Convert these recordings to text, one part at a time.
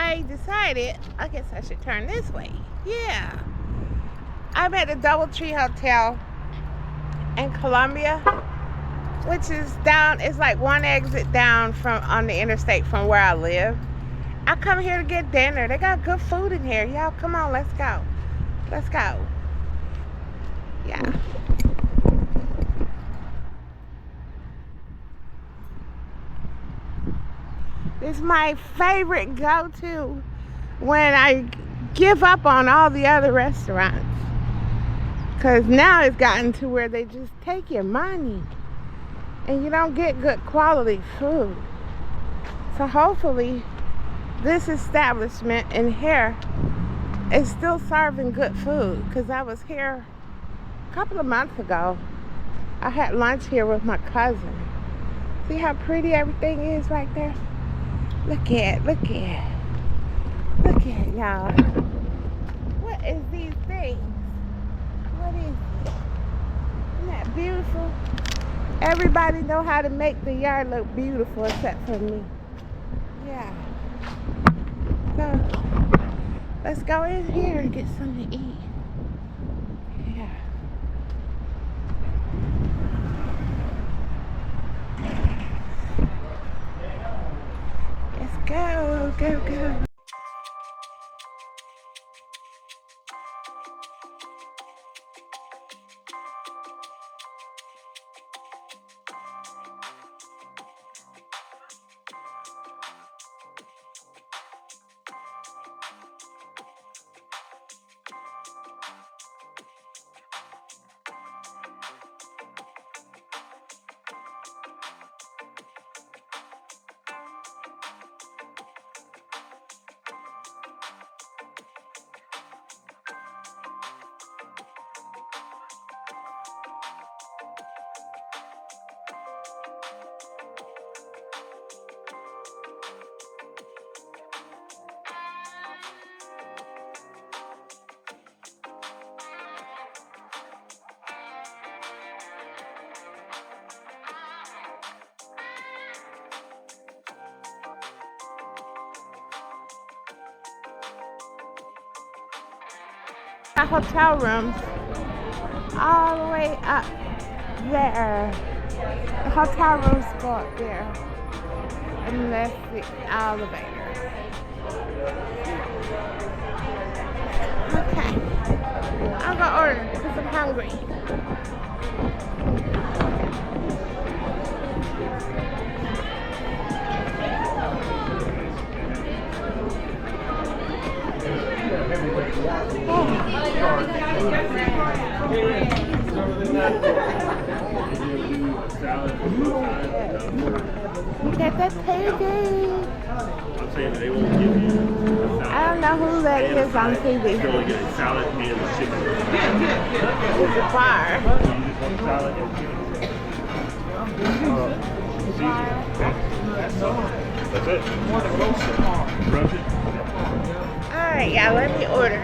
I decided, I guess I should turn this way. Yeah. I'm at the DoubleTree Hotel in Columbia, which is down, it's like one exit down from on the interstate from where I live. I come here to get dinner. They got good food in here. Y'all, come on, let's go. Let's go. Yeah. It's my favorite go-to when I give up on all the other restaurants. Because now it's gotten to where they just take your money and you don't get good quality food. So hopefully this establishment in here is still serving good food, because I was here a couple of months ago. I had lunch here with my cousin. See how pretty everything is right there? Look at y'all. What is these things? What is it? Isn't that beautiful? Everybody know how to make the yard look beautiful except for me. Yeah. So let's go in here and get something to eat. Yeah. Let's go, go. The hotel rooms all the way up there. The hotel rooms go up there, and that's the elevator. Okay, I'll go order because I'm hungry. You got that payday. I'm saying that they won't give you a salad. I don't know who that is on TV. You can only get a salad and a chicken. It's a bar. You just want salad and chicken. That's it. Brush it. Alright, y'all, let me order.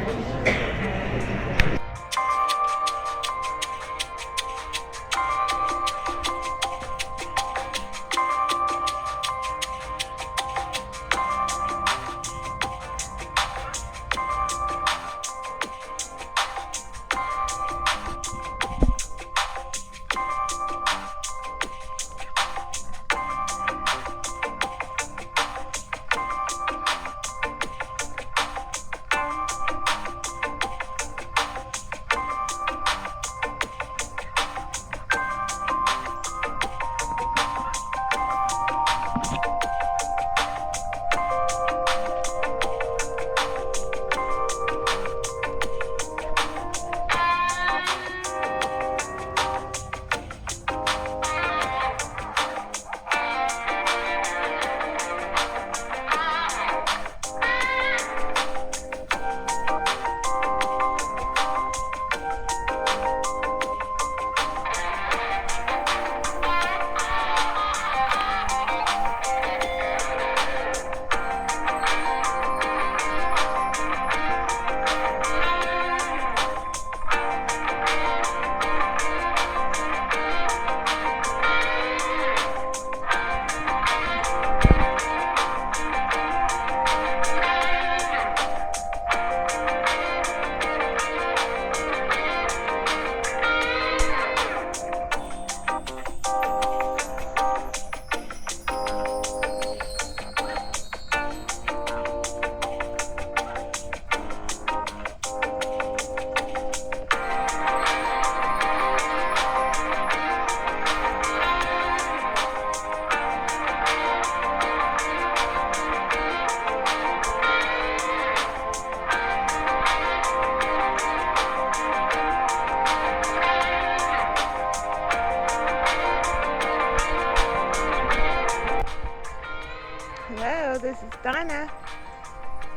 this is Donna.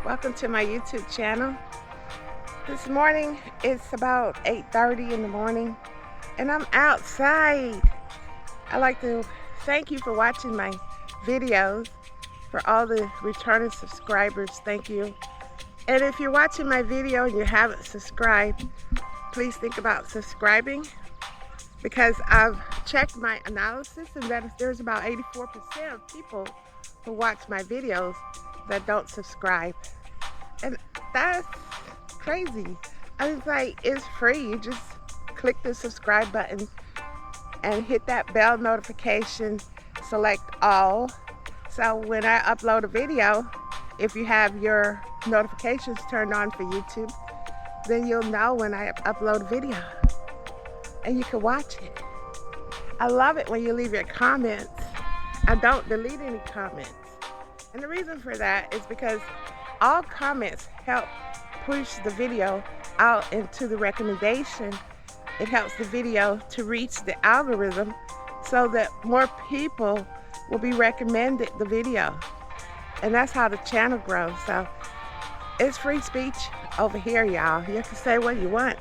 Welcome to my YouTube channel. This morning it's about 8:30 in the morning and I'm outside. I'd like to thank you for watching my videos. For all the returning subscribers, thank you. And if you're watching my video and you haven't subscribed, please think about subscribing, because I've checked my analysis and that there's about 84% of people who watch my videos that don't subscribe. And that's crazy. I was like, it's free. You just click the subscribe button and hit that bell notification, select all. So when I upload a video, if you have your notifications turned on for YouTube, then you'll know when I upload a video and you can watch it. I love it when you leave your comments. I don't delete any comments. And the reason for that is because all comments help push the video out into the recommendation. It helps the video to reach the algorithm so that more people will be recommended the video. And that's how the channel grows. So it's free speech over here, y'all. You can say what you want.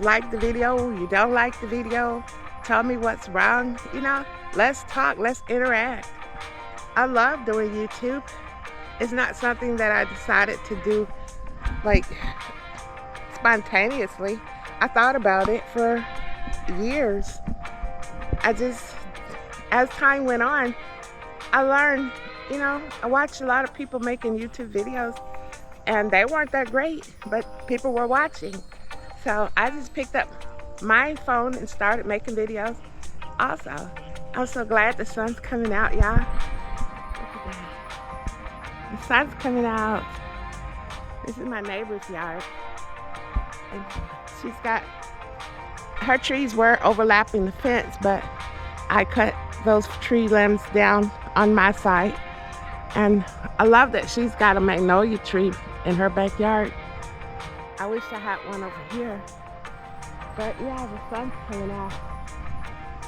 Like the video, you don't like the video, tell me what's wrong, you know, let's talk, let's interact. I love doing YouTube. It's not something that I decided to do like spontaneously. I thought about it for years. As time went on, I learned, you know, I watched a lot of people making YouTube videos and they weren't that great, but people were watching. So I just picked up my phone and started making videos. Also, I'm so glad the sun's coming out, y'all. Look at that. The sun's coming out. This is my neighbor's yard. And she's got, her trees were overlapping the fence, but I cut those tree limbs down on my side. And I love that she's got a magnolia tree in her backyard. I wish I had one over here. But yeah, the sun's coming out.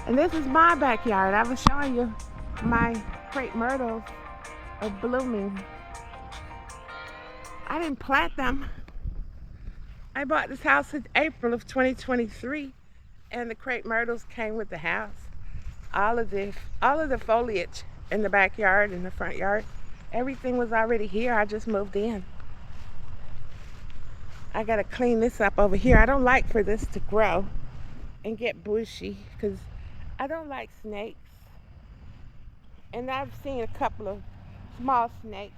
And this is my backyard. I was showing you my crepe myrtles are blooming. I didn't plant them. I bought this house in April of 2023 and the crepe myrtles came with the house. All of the foliage in the backyard, in the front yard, everything was already here. I just moved in. I gotta clean this up over here. I don't like for this to grow and get bushy because I don't like snakes. And I've seen a couple of small snakes.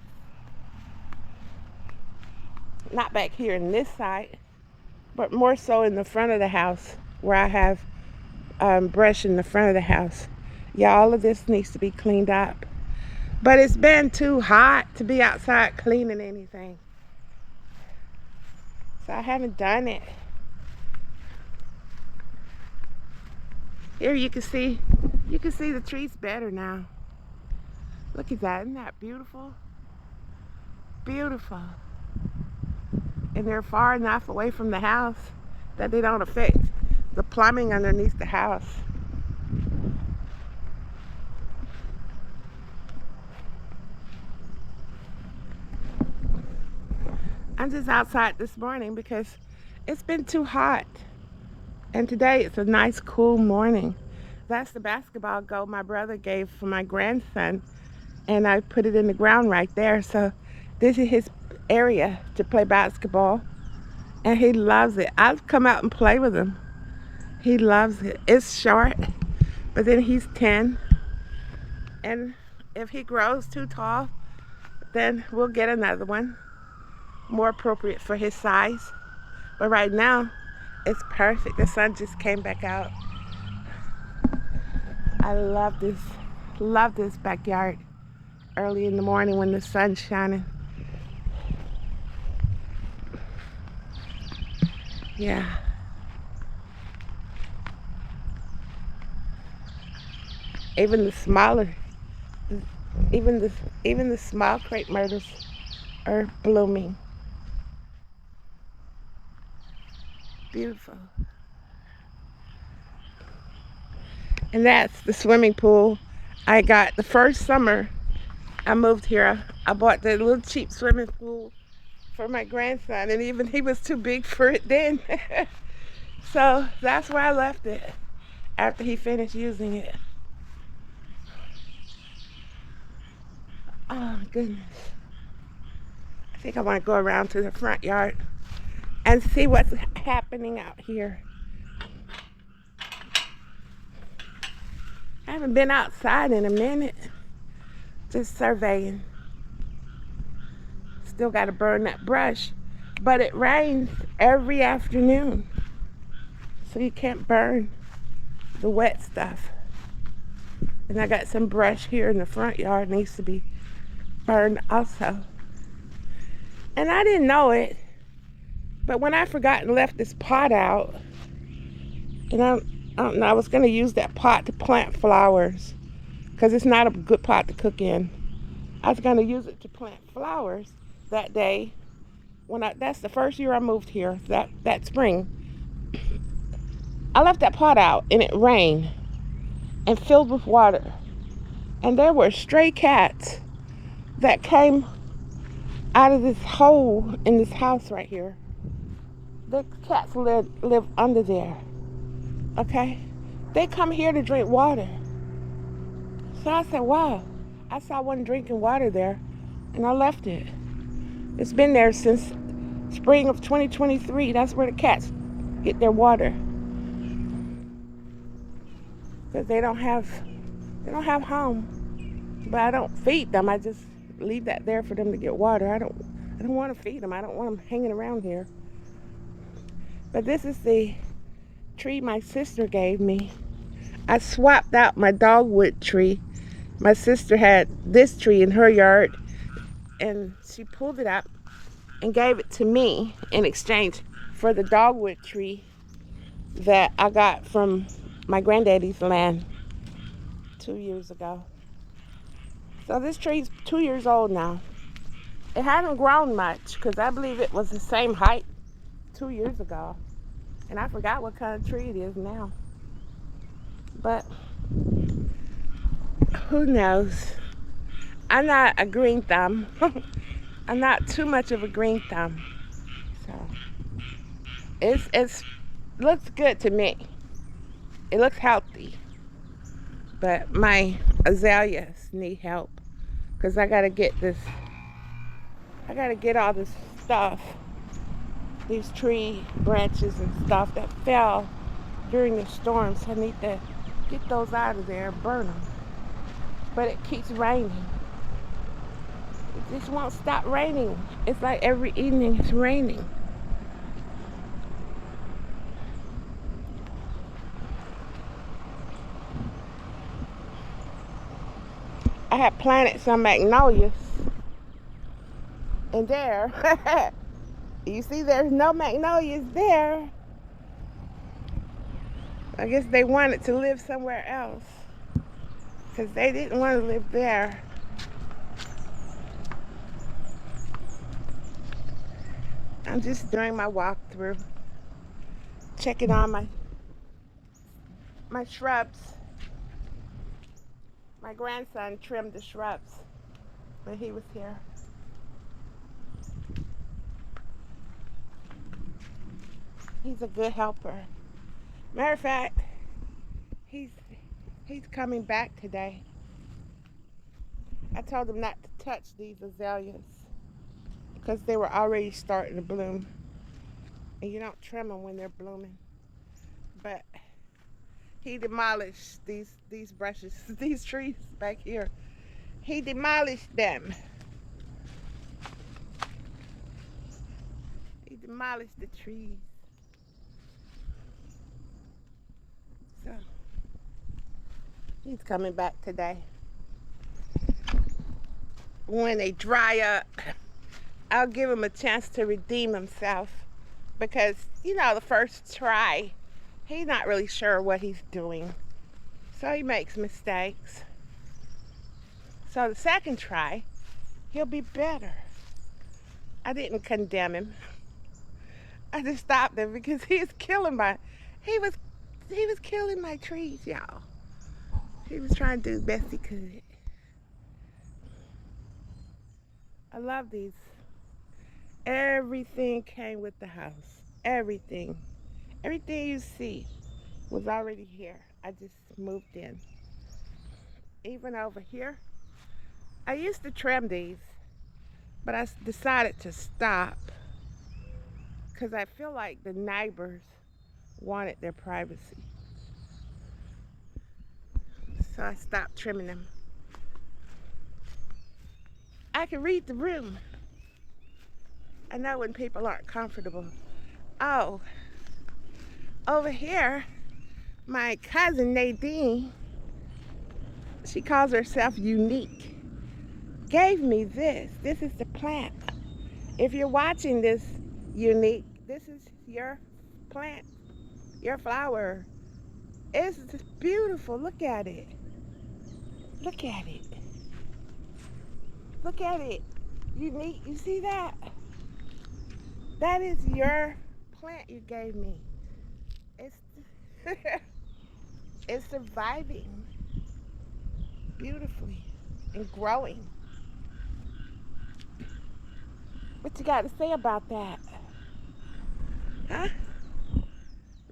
Not back here in this side, but more so in the front of the house where I have brush in the front of the house. Yeah, all of this needs to be cleaned up. But it's been too hot to be outside cleaning anything. So I haven't done it. Here you can see the trees better now. Look at that, isn't that beautiful? Beautiful. And they're far enough away from the house that they don't affect the plumbing underneath the house. I'm just outside this morning because it's been too hot. And today it's a nice cool morning. That's the basketball goal my brother gave for my grandson. And I put it in the ground right there. So this is his area to play basketball. And he loves it. I'll come out and play with him. He loves it. It's short, but then he's 10. And if he grows too tall, then we'll get another one more appropriate for his size. But right now, it's perfect. The sun just came back out. I love this backyard early in the morning when the sun's shining. Yeah. Even the smaller, even the small crepe myrtles are blooming. Beautiful. And that's the swimming pool I got the first summer I moved here, I bought the little cheap swimming pool for my grandson, and even he was too big for it then. So that's where I left it after he finished using it. Oh my goodness. I think I want to go around to the front yard and see what's happening out here. I haven't been outside in a minute. Just surveying. Still got to burn that brush. But it rains every afternoon. So you can't burn the wet stuff. And I got some brush here in the front yard. Needs to be burned also. And I didn't know it. But when I forgot and left this pot out, and I don't know, I was going to use that pot to plant flowers because it's not a good pot to cook in. I was going to use it to plant flowers that day. That's the first year I moved here, that spring. I left that pot out and it rained and filled with water. And there were stray cats that came out of this hole in this house right here. The cats live under there. Okay? They come here to drink water. So I said, wow. I saw one drinking water there, and I left it. It's been there since spring of 2023. That's where the cats get their water. Because they don't have home. But I don't feed them. I just leave that there for them to get water. I don't want to feed them. I don't want them hanging around here. But this is the tree my sister gave me. I swapped out my dogwood tree. My sister had this tree in her yard, and she pulled it up and gave it to me in exchange for the dogwood tree that I got from my granddaddy's land 2 years ago. So this tree's 2 years old now. It hasn't grown much because I believe it was the same height 2 years ago. And I forgot what kind of tree it is now. But who knows? I'm not a green thumb. I'm not too much of a green thumb. So it's looks good to me. It looks healthy. But my azaleas need help. Because I gotta get all this stuff. These tree branches and stuff that fell during the storms. I need to get those out of there and burn them. But it keeps raining. It just won't stop raining. It's like every evening it's raining. I had planted some magnolias in there. You see, there's no magnolias there. I guess they wanted to live somewhere else because they didn't want to live there. I'm just doing my walkthrough, checking on my shrubs. My grandson trimmed the shrubs when he was here. He's a good helper. Matter of fact, he's coming back today. I told him not to touch these azaleas because they were already starting to bloom. And you don't trim them when they're blooming. But he demolished these brushes, these trees back here. He demolished them. He demolished the trees. So he's coming back today. When they dry up, I'll give him a chance to redeem himself because, you know, the first try, he's not really sure what he's doing. So he makes mistakes. So the second try, he'll be better. I didn't condemn him. I just stopped him because he was killing he was killing my trees, y'all. He was trying to do the best he could. I love these. Everything came with the house. Everything. Everything you see was already here. I just moved in. Even over here, I used to trim these, but I decided to stop because I feel like the neighbors wanted their privacy. So I stopped trimming them. I can read the room. I know when people aren't comfortable. Oh, over here, my cousin Nadine, she calls herself Unique, gave me this. This is the plant. If you're watching this, Unique, this is your plant, your flower. It's just beautiful. Look at it. Look at it. Look at it. Unique. You see that? That is your plant you gave me. It's it's surviving beautifully and growing. What you got to say about that? Huh?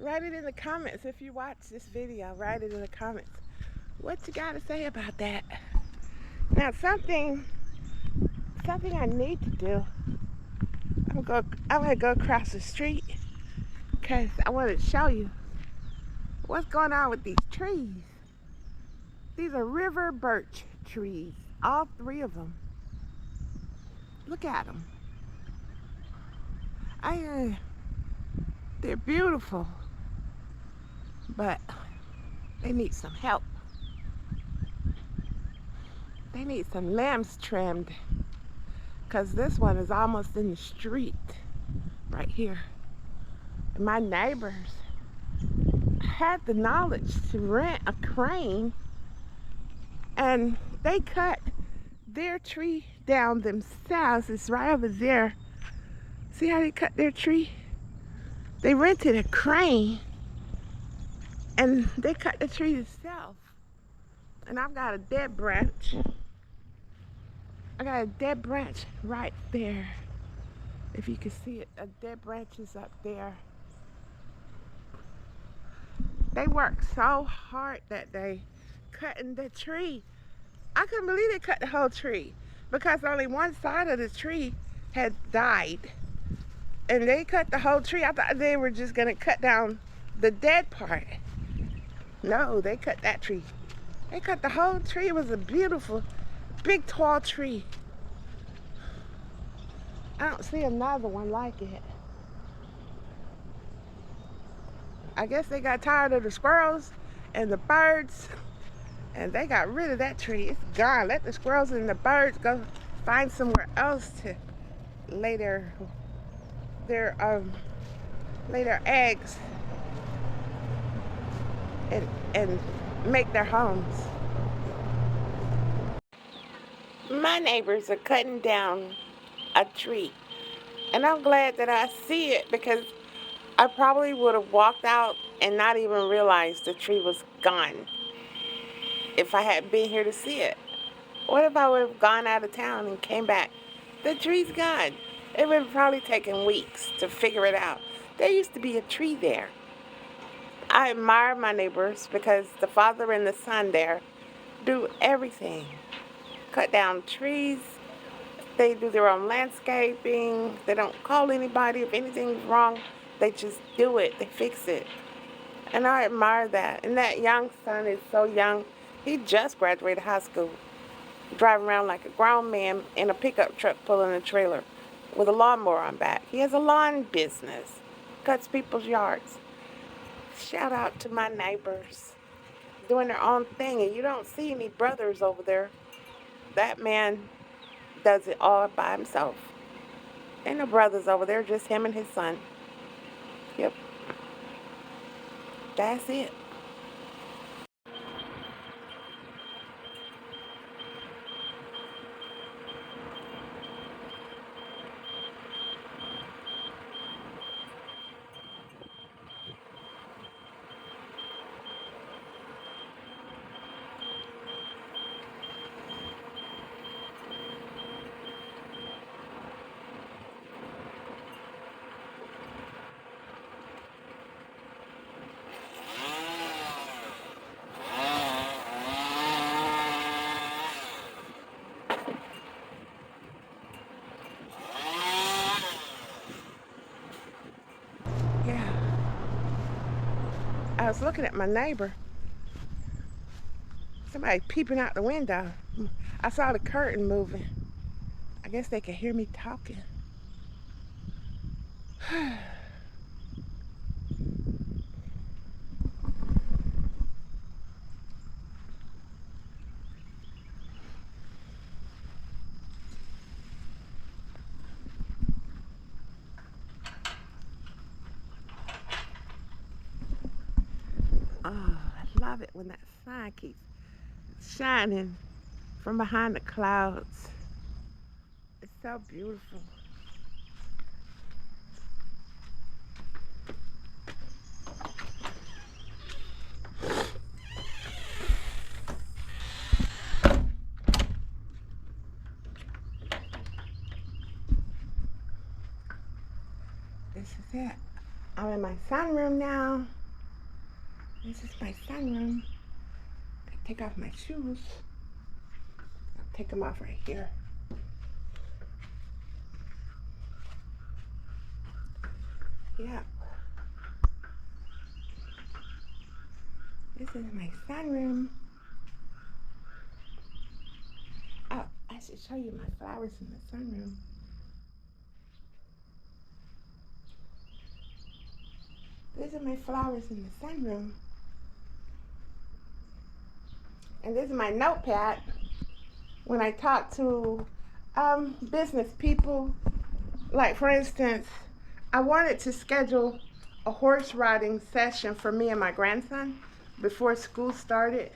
Write it in the comments if you watch this video. Write it in the comments. What you got to say about that? Now something I need to do. I'm gonna go across the street because I want to show you what's going on with these trees. These are river birch trees, all three of them. Look at them. They're beautiful, but they need some help. They need some limbs trimmed because this one is almost in the street right here. And my neighbors had the knowledge to rent a crane, and they cut their tree down themselves. It's right over there. See how they cut their tree? They rented a crane and they cut the tree themselves. And I've got a dead branch. I got a dead branch right there. If you can see it, a dead branch is up there. They worked so hard that day cutting the tree. I couldn't believe they cut the whole tree because only one side of the tree had died. And they cut the whole tree. I thought they were just gonna cut down the dead part. No, they cut that tree. They cut the whole tree. It was a beautiful, big, tall tree. I don't see another one like it. I guess they got tired of the squirrels and the birds, and they got rid of that tree. It's gone. Let the squirrels and the birds go find somewhere else to lay their eggs and make their homes. My neighbors are cutting down a tree, and I'm glad that I see it because I probably would have walked out and not even realized the tree was gone if I hadn't been here to see it. What if I would have gone out of town and came back? The tree's gone. It would have probably taken weeks to figure it out. There used to be a tree there. I admire my neighbors because the father and the son there do everything. Cut down trees. They do their own landscaping. They don't call anybody if anything's wrong. They just do it. They fix it. And I admire that. And that young son is so young. He just graduated high school, driving around like a grown man in a pickup truck pulling a trailer with a lawnmower on back. He has a lawn business, cuts people's yards. Shout out to my neighbors doing their own thing. And you don't see any brothers over there. That man does it all by himself. Ain't no brothers over there, just him and his son. Yep. That's it. I was looking at my neighbor. Somebody peeping out the window. I saw the curtain moving. I guess they could hear me talking. Oh, I love it when that sun keeps shining from behind the clouds. It's so beautiful. This is it. I'm in my sunroom now. This is my sunroom. I take off my shoes. I'll take them off right here. Yeah. This is my sunroom. Oh, I should show you my flowers in the sunroom. These are my flowers in the sunroom. And this is my notepad when I talk to business people. Like, for instance, I wanted to schedule a horse riding session for me and my grandson before school started.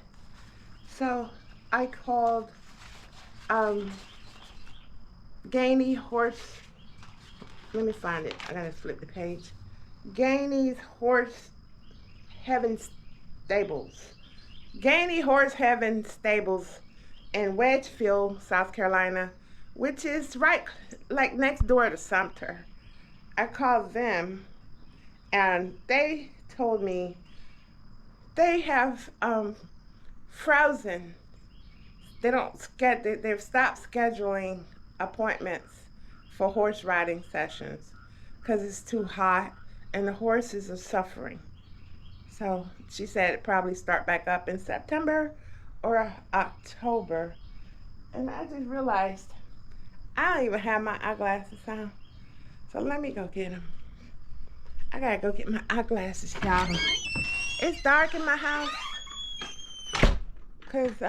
So I called Gainey Horse. Let me find it. I gotta flip the page. Gainey's Horse Heaven Stables. Gainey Horse Heaven Stables in Wedgefield, South Carolina, which is right like next door to Sumter. I called them and they told me they have frozen. They've stopped scheduling appointments for horse riding sessions because it's too hot and the horses are suffering. So she said it probably start back up in September or October. And I just realized I don't even have my eyeglasses on. So let me go get them. I gotta go get my eyeglasses, y'all. It's dark in my house because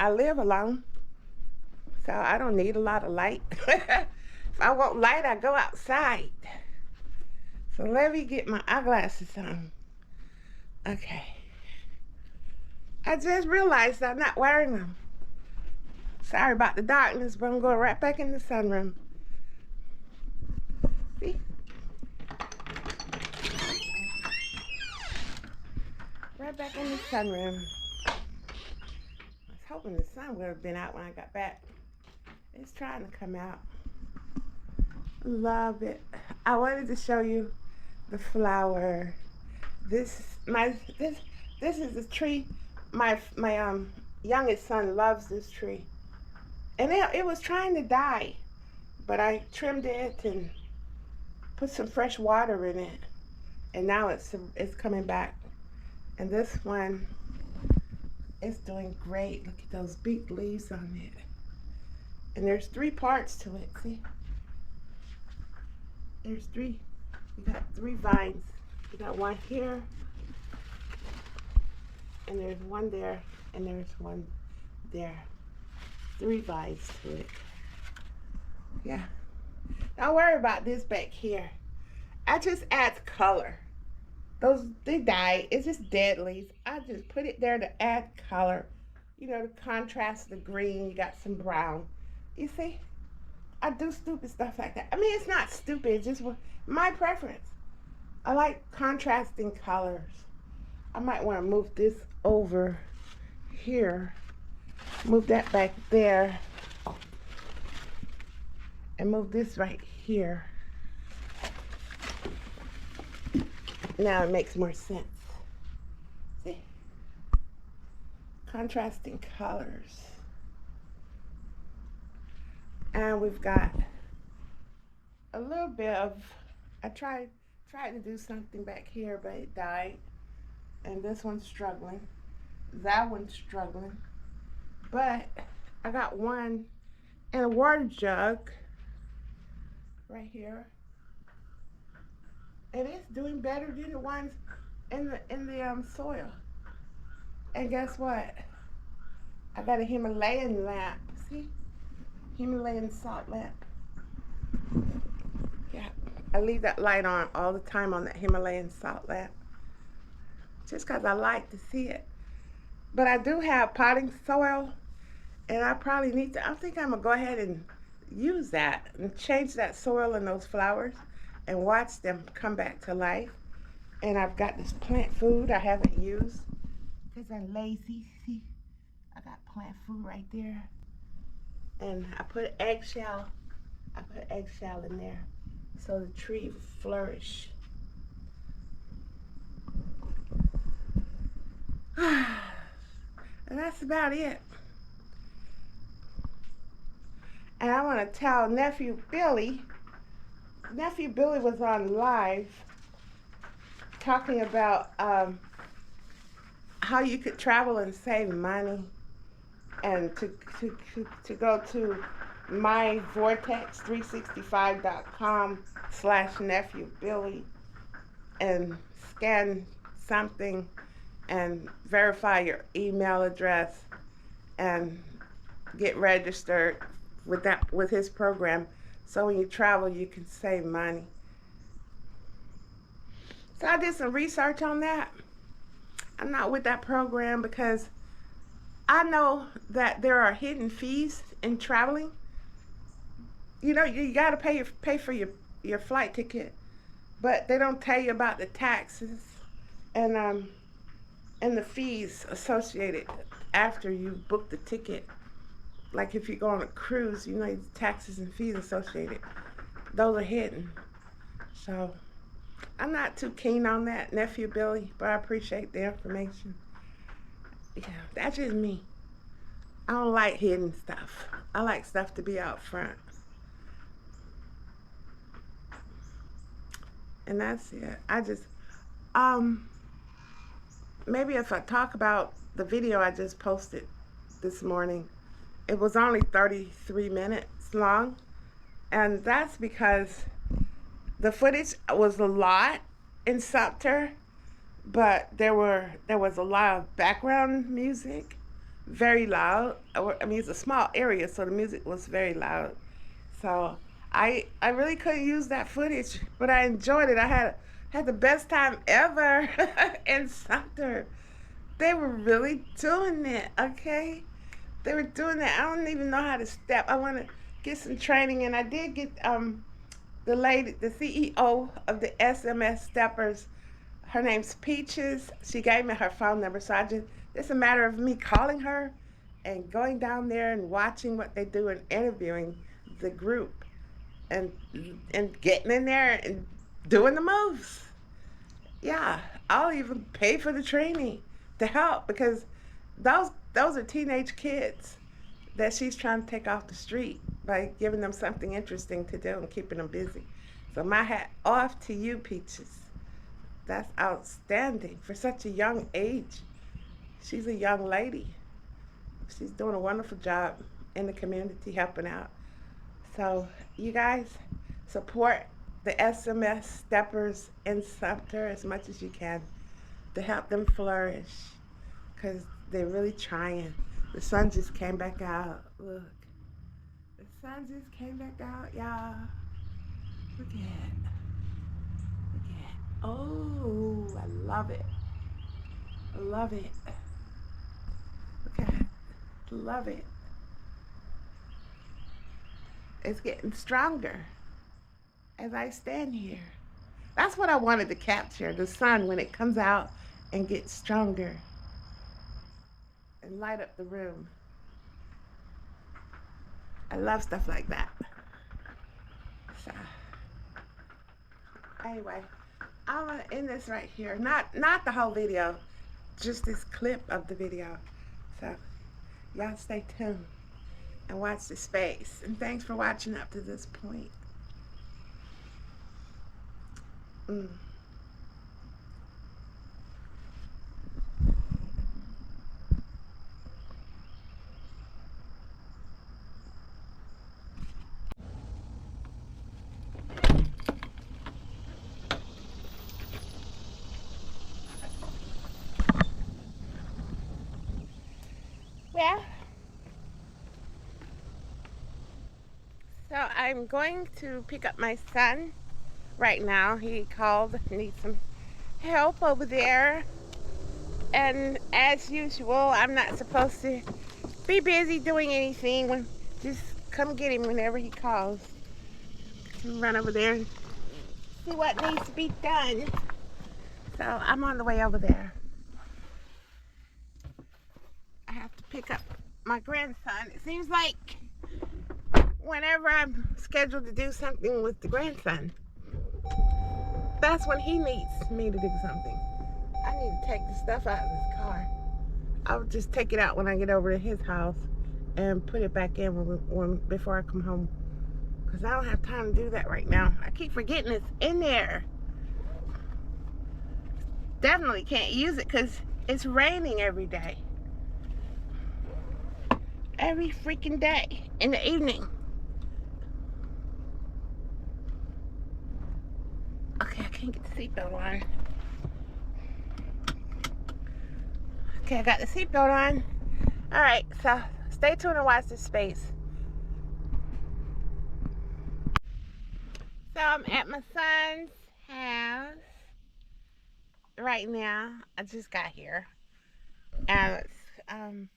I live alone. So I don't need a lot of light. If I want light, I go outside. So let me get my eyeglasses on. Okay. I just realized I'm not wearing them. Sorry about the darkness, but I'm going right back in the sunroom. See? Right back in the sunroom. I was hoping the sun would have been out when I got back. It's trying to come out. Love it. I wanted to show you the flower. This is the tree. My youngest son loves this tree, and it was trying to die, but I trimmed it and put some fresh water in it, and now it's coming back. And this one is doing great. Look at those big leaves on it. And there's 3 parts to it. See? There's 3. We got 3 vines. We got one here, and there's one there, and there's one there. 3 vines to it. Yeah. Don't worry about this back here. I just add color. They died. It's just dead leaves. I just put it there to add color. You know, to contrast the green. You got some brown. You see? I do stupid stuff like that. I mean, it's not stupid. It's just my preference. I like contrasting colors. I might want to move this over here. Move that back there. And move this right here. Now it makes more sense. See? Contrasting colors. And we've got a little bit of, I tried Tried to do something back here, but it died. And this one's struggling. That one's struggling. But I got one in a water jug right here. And it's doing better than the ones in the soil. And guess what? I got a Himalayan lamp. See? Himalayan salt lamp. Yeah. I leave that light on all the time on that Himalayan salt lamp. Just because I like to see it. But I do have potting soil. And I probably need to, I think I'm going to go ahead and use that and change that soil and those flowers and watch them come back to life. And I've got this plant food I haven't used because I'm lazy. See, I got plant food right there. And I put eggshell in there so the tree will flourish. And that's about it. And I want to tell Nephew Billy was on live talking about how you could travel and save money, and to go to myvortex365.com/Nephew Billy and scan something and verify your email address and get registered with his program, so when you travel you can save money. So I did some research on that. I'm not with that program because I know that there are hidden fees in traveling. You know, you got to pay for your flight ticket, but they don't tell you about the taxes and the fees associated after you book the ticket. Like if you go on a cruise, you know, the taxes and fees associated. Those are hidden. So I'm not too keen on that, Nephew Billy, but I appreciate the information. Yeah, that's just me. I don't like hidden stuff. I like stuff to be out front. And that's it. I just, maybe if I talk about the video I just posted this morning, it was only 33 minutes long, and that's because the footage was a lot in Sumter, but there was a lot of background music, very loud. I mean, it's a small area, so the music was very loud. So I really couldn't use that footage, but I enjoyed it. I had the best time ever in Sumter. They were really doing it, okay? They were doing that. I don't even know how to step. I want to get some training, and I did get the lady, the CEO of the SMS Steppers. Her name's Peaches. She gave me her phone number, so it's a matter of me calling her and going down there and watching what they do and interviewing the group and getting in there and doing the moves. Yeah, I'll even pay for the training to help, because those are teenage kids that she's trying to take off the street by giving them something interesting to do and keeping them busy. So my hat off to you, Peaches. That's outstanding for such a young age. She's a young lady. She's doing a wonderful job in the community helping out. So you guys support the SMS Steppers in Sumter as much as you can to help them flourish, because they're really trying. The sun just came back out. Look. The sun just came back out, y'all. Look at it. Look at it. Oh, I love it. I love it. Look at it. Love it. It's getting stronger as I stand here. That's what I wanted to capture, the sun when it comes out and gets stronger and light up the room. I love stuff like that. So, anyway, I'm gonna end this right here. Not the whole video, just this clip of the video. So, y'all stay tuned and watch the space. And thanks for watching up to this point. Mm. Well, so I'm going to pick up my son right now. He called, needs some help over there. And as usual, I'm not supposed to be busy doing anything. Just come get him whenever he calls. Run over there and see what needs to be done. So I'm on the way over there. I have to pick up my grandson. It seems like whenever I'm scheduled to do something with the grandson, that's when he needs me to do something. I need to take the stuff out of this car. I'll just take it out when I get over to his house and put it back in before I come home. Because I don't have time to do that right now. I keep forgetting it's in there. Definitely can't use it because it's raining every day. Every freaking day in the evening. Okay, I can't get the seatbelt on. Okay, I got the seatbelt on. Alright, so stay tuned and watch this space. So I'm at my son's house right now. I just got here. And I'm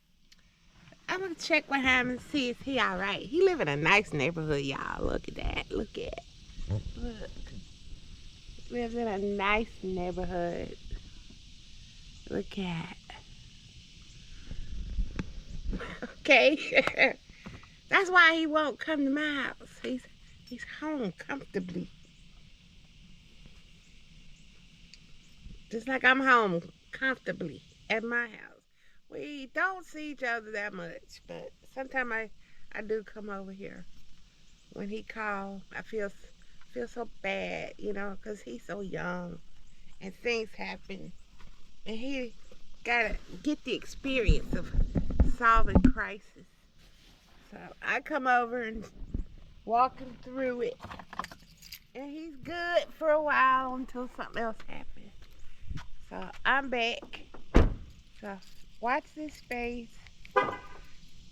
gonna check with him and see if he alright. He live in a nice neighborhood, y'all. Look at that. Look. Lives in a nice neighborhood. Look at. Okay. That's why he won't come to my house. He's home comfortably. Just like I'm home comfortably at my house. We don't see each other that much, but sometimes I do come over here. When he calls, I feel so bad, you know, because he's so young and things happen. And he got to get the experience of solving crisis. So I come over and walk him through it. And he's good for a while until something else happens. So I'm back. So watch this space.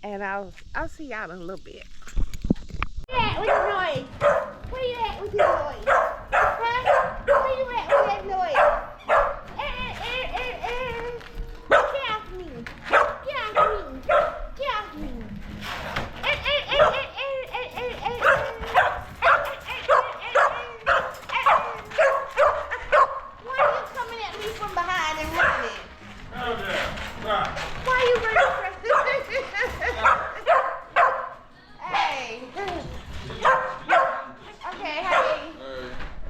And I'll see y'all in a little bit. Where you at with the noise? Where you at with the noise? Huh? Where you at with that noise? Get off me. Get off me. Get off me. Why are you coming at me from behind and running? Why are you running from Hey. Okay, hey.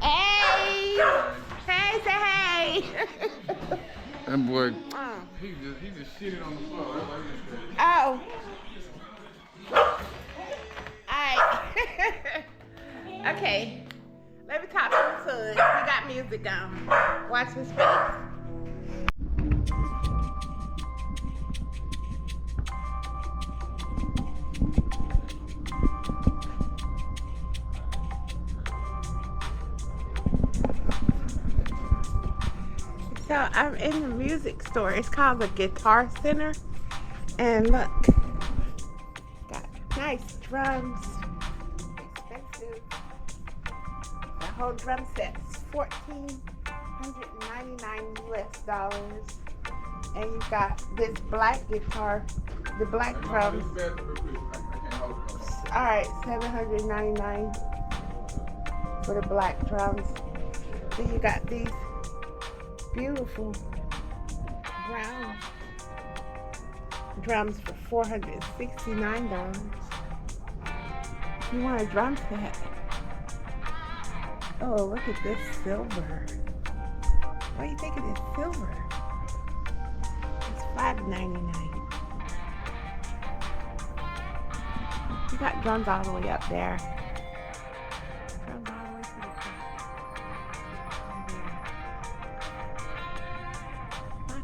Hey. Hey, say hey. That boy, he just shitted on the floor. That's why he just Oh. Alright. Okay. Let me talk to my son. He got music on. Watch his face. So I'm in the music store. It's called the Guitar Center. And look, got nice drums. Expensive. The whole drum set is $1,499 US. And you got this black guitar, the black drums. Alright, $799 for the black drums. Then you got these beautiful brown drums for $469. You want a drum set? Oh, look at this silver. What do you think of this silver? It's $5.99. You got drums all the way up there. Drums all the way to the top.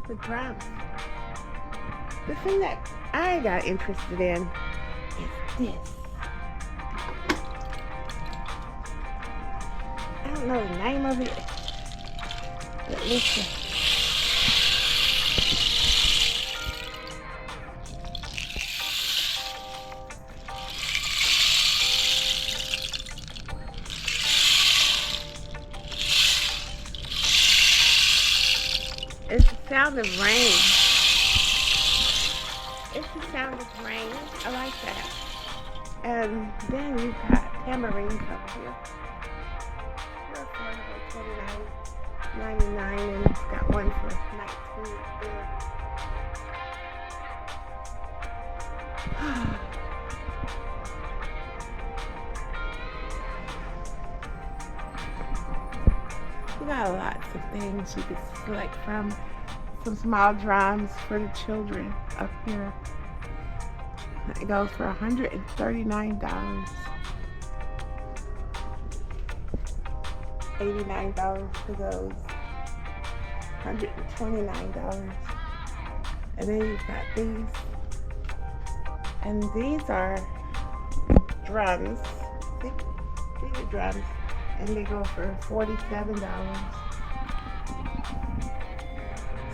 the drums. The thing that I got interested in is this. I don't know the name of it, but listen. It's the sound of rain. It's the sound of rain. I like that. And then you've got tamarines up here. They're affordable, $29.99, and it's got one for $19 there. You got lots of things you can select from. Some small drums for the children up here. It goes for $139. $89 for those. $129. And then you've got these. And these are drums. These are drums. And they go for $47.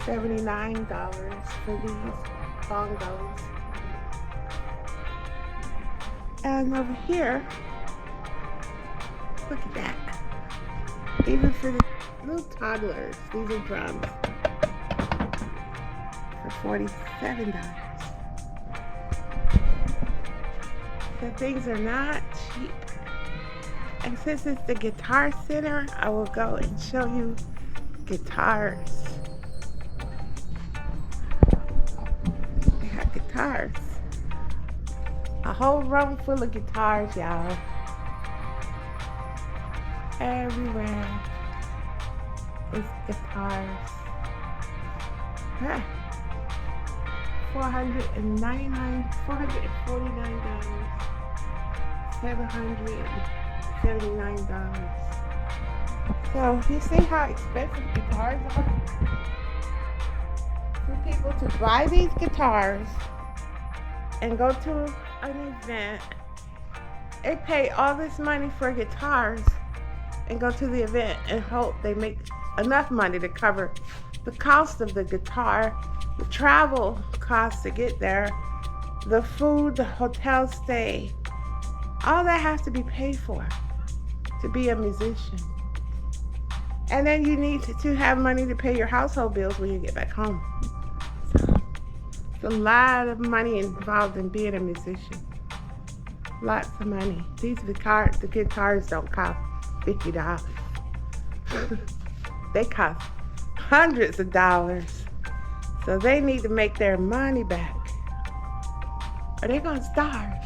$79 for these bongos. And over here, look at that. Even for the little toddlers, these are drums for $47. So things are not cheap. And since it's the guitar center, I will go and show you guitars. They have guitars. A whole room full of guitars, y'all. Everywhere is guitars. $449, $779. So you see how expensive guitars are? For people to buy these guitars and go to an event, they pay all this money for guitars and go to the event and hope they make enough money to cover the cost of the guitar, the travel costs to get there, the food, the hotel stay. All that has to be paid for to be a musician. And then you need to have money to pay your household bills when you get back home. So it's a lot of money involved in being a musician. Lots of money. The guitars don't cost $50. They cost hundreds of dollars. So they need to make their money back, or they're gonna starve.